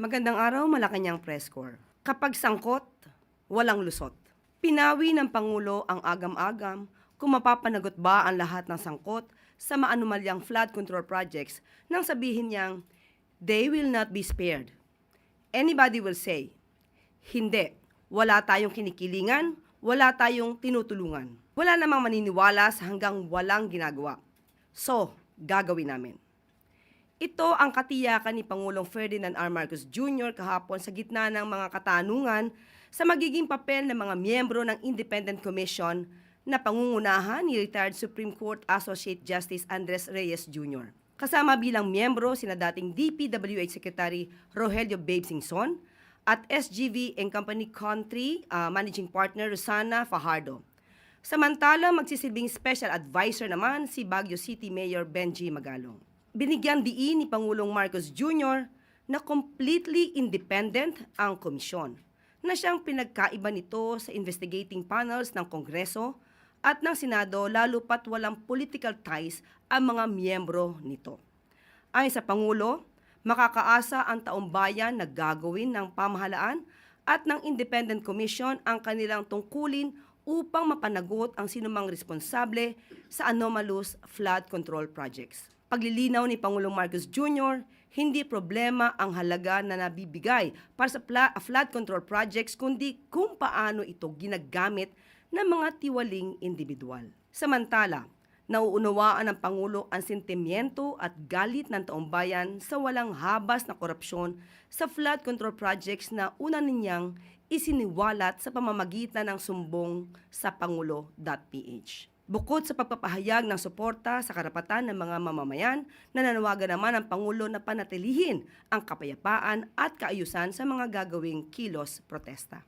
Magandang araw, Malacanang Press Corps. Kapag sangkot, walang lusot. Pinawi ng Pangulo ang agam-agam kung mapapanagot ba ang lahat ng sangkot sa maanumalyang flood control projects nang sabihin niyang, they will not be spared. Anybody will say, hindi, wala tayong kinikilingan, wala tayong tinutulungan. Wala namang maniniwala sa hanggang walang ginagawa. So, gagawin namin. Ito ang katiyakan ni Pangulong Ferdinand R. Marcos Jr. kahapon sa gitna ng mga katanungan sa magiging papel ng mga miyembro ng Independent Commission na pangungunahan ni retired Supreme Court Associate Justice Andres Reyes Jr. Kasama bilang miyembro sina dating DPWH Secretary Rogelio Babe Singson at SGV and Company Country Managing Partner Rosana Fajardo. Samantala, magsisilbing special advisor naman si Baguio City Mayor Benji Magalong. Binigyan diin ni Pangulong Marcos Jr. na completely independent ang komisyon, na siyang pinagkaiba nito sa investigating panels ng Kongreso at ng Senado lalo pat walang political ties ang mga miyembro nito. Ayon sa Pangulo, makakaasa ang taong bayan na gagawin ng pamahalaan at ng Independent Commission ang kanilang tungkulin upang mapanagot ang sinumang responsable sa anomalous flood control projects. Paglilinaw ni Pangulong Marcos Jr., hindi problema ang halaga na nabibigay para sa flood control projects kundi kung paano ito ginagamit ng mga tiwaling individual. Samantala, nauunawaan ng Pangulo ang sentimiento at galit ng taong bayan sa walang habas na korupsyon sa flood control projects na una ninyang isiniwalat sa pamamagitan ng sumbong sa Pangulo.ph. Bukod sa pagpapahayag ng suporta sa karapatan ng mga mamamayan, nananawagan naman ang Pangulo na panatilihin ang kapayapaan at kaayusan sa mga gagawing kilos protesta.